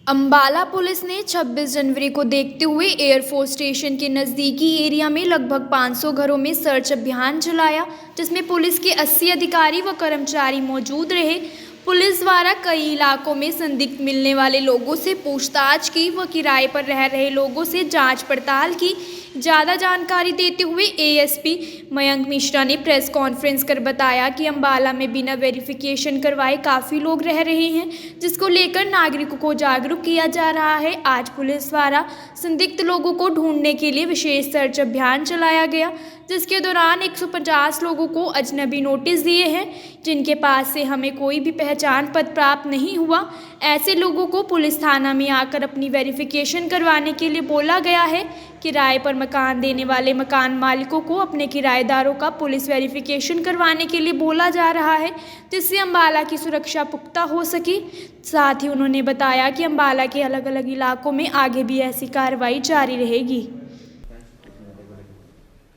Ambala police ने 26 जनवरी को देखते हुए एयरफोर्स स्टेशन के नज़दीकी एरिया में लगभग 500 घरों में सर्च अभियान चलाया, जिसमें पुलिस के 80 अधिकारी व कर्मचारी मौजूद रहे। पुलिस द्वारा कई इलाकों में संदिग्ध मिलने वाले लोगों से पूछताछ की व किराए पर रह रहे लोगों से जांच पड़ताल की। ज़्यादा जानकारी देते हुए एएसपी मयंक मिश्रा ने प्रेस कॉन्फ्रेंस कर बताया कि अंबाला में बिना वेरिफिकेशन करवाए काफ़ी लोग रह रहे हैं, जिसको लेकर नागरिकों को जागरूक किया जा रहा है। आज पुलिस द्वारा संदिग्ध लोगों को ढूंढने के लिए विशेष सर्च अभियान चलाया गया, जिसके दौरान 150 लोगों को अजनबी नोटिस दिए हैं, जिनके पास से हमें कोई भी पहचान पत्र प्राप्त नहीं हुआ। ऐसे लोगों को पुलिस थाना में आकर अपनी वेरिफिकेशन करवाने के लिए बोला गया है। किराए पर मकान देने वाले मकान मालिकों को अपने किराएदारों का पुलिस वेरिफिकेशन करवाने के लिए बोला जा रहा है, जिससे अंबाला की सुरक्षा पुख्ता हो सके। साथ ही उन्होंने बताया कि अंबाला के अलग अलग इलाकों में आगे भी ऐसी कार्रवाई जारी रहेगी।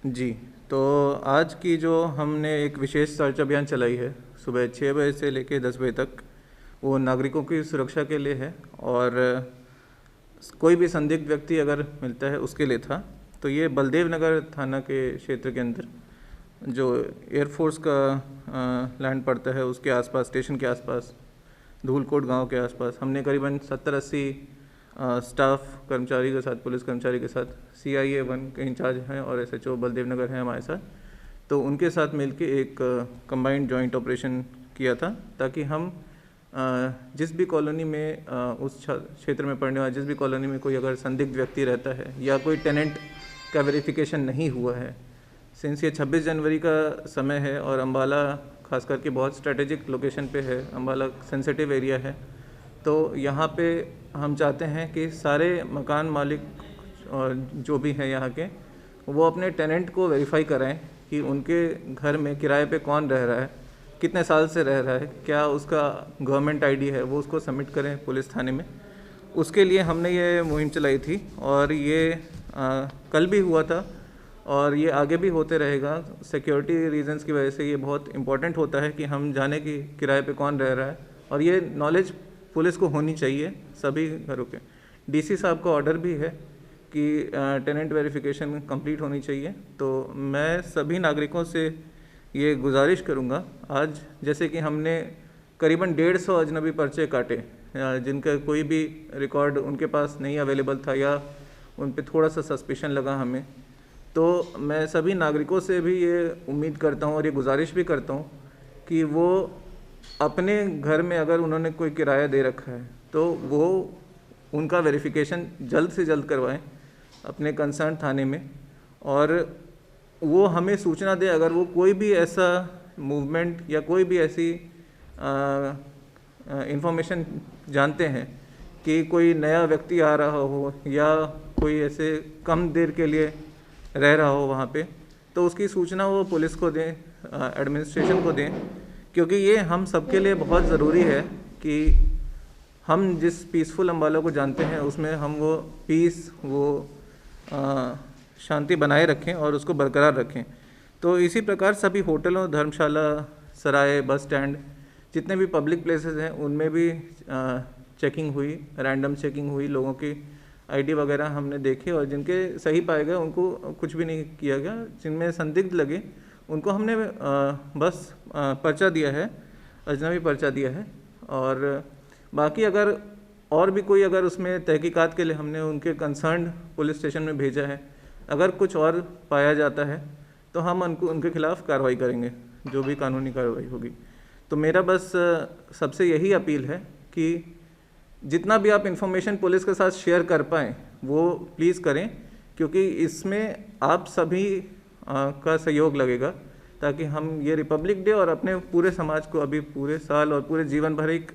जी, तो आज की जो हमने एक विशेष सर्च अभियान चलाई है सुबह 6 बजे से लेकर 10 बजे तक, वो नागरिकों की सुरक्षा के लिए है और कोई भी संदिग्ध व्यक्ति अगर मिलता है उसके लिए था। तो ये बलदेव नगर थाना के क्षेत्र के अंदर जो एयरफोर्स का लैंड पड़ता है उसके आसपास, स्टेशन के आसपास, धूलकोट गांव के आसपास हमने करीबन 70-80 स्टाफ कर्मचारी के साथ, पुलिस कर्मचारी के साथ, CIA 1 के इंचार्ज हैं और SHO बलदेव नगर हैं हमारे साथ, तो उनके साथ मिलके एक कंबाइंड जॉइंट ऑपरेशन किया था, ताकि हम जिस भी कॉलोनी में उस क्षेत्र में पड़ने वाले जिस भी कॉलोनी में कोई अगर संदिग्ध व्यक्ति रहता है या कोई टेनेंट का वेरिफिकेशन नहीं हुआ है, सिंस ये 26 जनवरी का समय है और अंबाला खास करके बहुत स्ट्रेटेजिक लोकेशन पे है, अंबाला सेंसिटिव एरिया है, तो यहाँ पे हम चाहते हैं कि सारे मकान मालिक और जो भी हैं यहाँ के, वो अपने टेनेंट को वेरीफाई कराएं कि उनके घर में किराए पे कौन रह रहा है, कितने साल से रह रहा है, क्या उसका गवर्नमेंट ID है, वो उसको सबमिट करें पुलिस थाने में। उसके लिए हमने ये मुहिम चलाई थी और ये कल भी हुआ था और ये आगे भी होते रहेगा। सिक्योरिटी रीजंस की वजह से ये बहुत इम्पोर्टेंट होता है कि हम जाने कि किराए पे कौन रह रहा है, और ये नॉलेज पुलिस को होनी चाहिए सभी घरों के। DC साहब का ऑर्डर भी है कि टेनेंट वेरिफिकेशन कंप्लीट होनी चाहिए। तो मैं सभी नागरिकों से ये गुजारिश करूँगा, आज जैसे कि हमने करीबन 150 अजनबी पर्चे काटे जिनका कोई भी रिकॉर्ड उनके पास नहीं अवेलेबल था या उन पे थोड़ा सा सस्पिशन लगा हमें, तो मैं सभी नागरिकों से भी ये उम्मीद करता हूँ और ये गुजारिश भी करता हूँ कि वो अपने घर में अगर उन्होंने कोई किराया दे रखा है तो वो उनका वेरिफिकेशन जल्द से जल्द करवाएं अपने कंसर्न थाने में, और वो हमें सूचना दे अगर वो कोई भी ऐसा मूवमेंट या कोई भी ऐसी इंफॉर्मेशन जानते हैं कि कोई नया व्यक्ति आ रहा हो या कोई ऐसे कम देर के लिए रह रहा हो वहाँ पे, तो उसकी सूचना वो पुलिस को दें, एडमिनिस्ट्रेशन को दें, क्योंकि ये हम सबके लिए बहुत ज़रूरी है कि हम जिस पीसफुल अंबाला को जानते हैं उसमें हम वो पीस, वो शांति बनाए रखें और उसको बरकरार रखें। तो इसी प्रकार सभी होटलों, धर्मशाला, सराय, बस स्टैंड, जितने भी पब्लिक प्लेसेस हैं उनमें भी चेकिंग हुई, रैंडम चेकिंग हुई, लोगों की ID वगैरह हमने देखे और जिनके सही पाए गए उनको कुछ भी नहीं किया गया, जिनमें संदिग्ध लगे उनको हमने बस पर्चा दिया है, अजनबी पर्चा दिया है। और बाकी अगर और भी कोई अगर उसमें तहकीकात के लिए हमने उनके कंसर्न पुलिस स्टेशन में भेजा है, अगर कुछ और पाया जाता है तो हम उनके खिलाफ़ कार्रवाई करेंगे, जो भी कानूनी कार्रवाई होगी। तो मेरा बस सबसे यही अपील है कि जितना भी आप इन्फॉर्मेशन पुलिस के साथ शेयर कर पाएँ वो प्लीज़ करें, क्योंकि इसमें आप सभी का सहयोग लगेगा, ताकि हम ये रिपब्लिक डे और अपने पूरे समाज को अभी पूरे साल और पूरे जीवन भर एक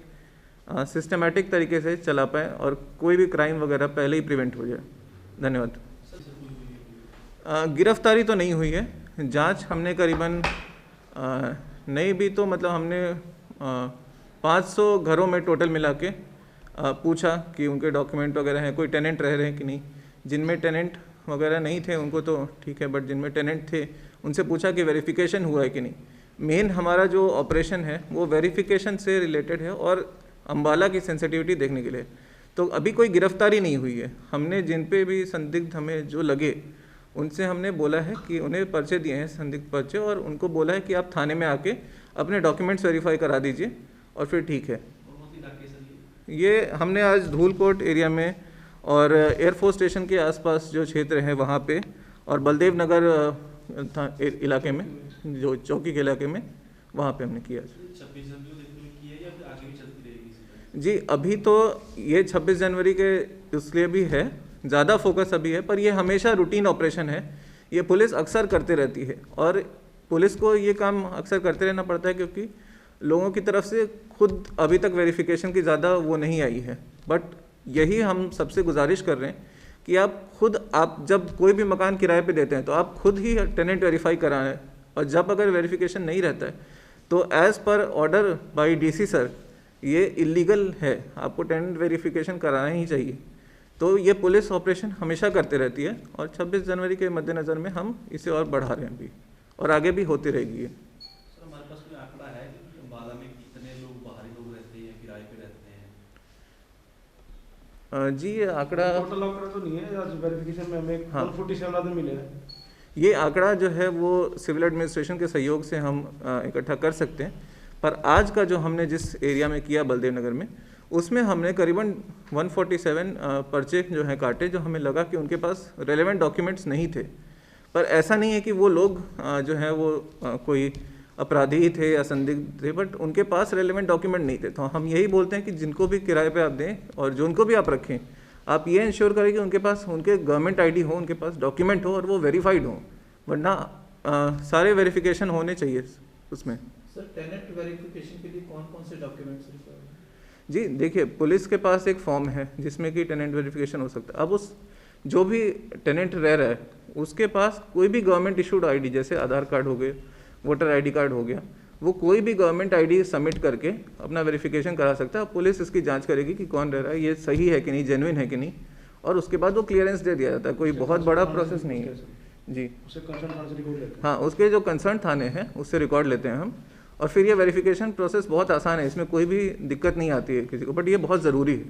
सिस्टमेटिक तरीके से चला पाएँ और कोई भी क्राइम वगैरह पहले ही प्रिवेंट हो जाए। धन्यवाद। गिरफ्तारी तो नहीं हुई है, जांच हमने करीबन नहीं भी तो मतलब हमने 500 घरों में टोटल मिला के पूछा कि उनके डॉक्यूमेंट वगैरह हैं, कोई टेनेंट रह रहे हैं कि नहीं। जिनमें टेनेंट वगैरह नहीं थे उनको तो ठीक है, बट जिनमें टेनेंट थे उनसे पूछा कि वेरिफिकेशन हुआ है कि नहीं। मेन हमारा जो ऑपरेशन है वो वेरिफिकेशन से रिलेटेड है और अंबाला की सेंसिटिविटी देखने के लिए। तो अभी कोई गिरफ्तारी नहीं हुई है। हमने जिन पे भी संदिग्ध हमें जो लगे उनसे हमने बोला है कि उन्हें पर्चे दिए हैं, संदिग्ध पर्चे, और उनको बोला है कि आप थाने में आके अपने डॉक्यूमेंट्स वेरीफाई करा दीजिए और फिर ठीक है। ये हमने आज धूलकोट एरिया में और एयरफोर्स स्टेशन के आसपास जो क्षेत्र है वहाँ पे, और बलदेव नगर इलाके में, जो चौकी के इलाके में, वहाँ पे हमने किया। जी अभी तो ये 26 जनवरी के इसलिए भी है, ज़्यादा फोकस अभी है, पर ये हमेशा रूटीन ऑपरेशन है। ये पुलिस अक्सर करते रहती है और पुलिस को ये काम अक्सर करते रहना पड़ता है क्योंकि लोगों की तरफ से खुद अभी तक वेरिफिकेशन की ज़्यादा वो नहीं आई है। बट यही हम सबसे गुजारिश कर रहे हैं कि आप जब कोई भी मकान किराए पे देते हैं तो आप खुद ही टेनेंट वेरीफाई कराएं, और जब अगर वेरिफिकेशन नहीं रहता है तो as per order by DC sir ये इलीगल है, आपको टेनेंट वेरिफिकेशन कराना ही चाहिए। तो ये पुलिस ऑपरेशन हमेशा करते रहती है और 26 जनवरी के मद्देनज़र में हम इसे और बढ़ा रहे हैं अभी, और आगे भी होती रहेगी ये। सर हमारे पास कोई आंकड़ा है कि अम्बाला में कितने लोग बाहरी लोग रहते हैं, किराए पे रहते हैं? जी ये आंकड़ा टोटल आंकड़ा तो नहीं है, आज वेरिफिकेशन में हमें 147 आदमी मिले हैं। ये आंकड़ा जो है वो सिविल एडमिनिस्ट्रेशन के सहयोग से हम इकट्ठा कर सकते हैं, पर आज का जो हमने जिस एरिया में किया बलदेव नगर में, उसमें हमने करीबन 147 पर्चे जो हैं काटे, जो हमें लगा कि उनके पास रेलेवेंट डॉक्यूमेंट्स नहीं थे। पर ऐसा नहीं है कि वो लोग जो हैं वो कोई अपराधी थे या संदिग्ध थे, बट उनके पास रेलेवेंट डॉक्यूमेंट नहीं थे। तो हम यही बोलते हैं कि जिनको भी किराए पे आप दें और जो उनको भी आप रखें, आप ये इंश्योर करें कि उनके पास उनके गवर्नमेंट आईडी हो, उनके पास डॉक्यूमेंट हो और वो वेरीफाइड हो, वरना सारे वेरिफिकेशन होने चाहिए उसमें। सर टेनेंट वेरिफिकेशन के लिए कौन कौन से डॉक्यूमेंट्स रिक्वायर्ड हैं? जी देखिए, पुलिस के पास एक फॉर्म है जिसमें कि टेनेंट वेरिफिकेशन हो सकता है। अब उस जो भी टेनेंट रह रहा है उसके पास कोई भी गवर्नमेंट इशूड आईडी, जैसे आधार कार्ड हो गए, वोटर आईडी कार्ड हो गया, वो कोई भी गवर्नमेंट आईडी सबमिट करके अपना वेरिफिकेशन करा सकता है। पुलिस इसकी जांच करेगी कि कौन रह रहा है, ये सही है कि नहीं, जेन्युइन है कि नहीं, और उसके बाद वो क्लियरेंस दे दिया जाता है। कोई बहुत बड़ा प्रोसेस नहीं है जी। उससे कंसर्न थाने से रिकॉर्ड लेते हैं। हाँ, उसके जो कंसर्न थाने हैं उससे रिकॉर्ड लेते हैं हम, और फिर ये वेरिफिकेशन प्रोसेस बहुत आसान है, इसमें कोई भी दिक्कत नहीं आती है किसी को, बट ये बहुत ज़रूरी है।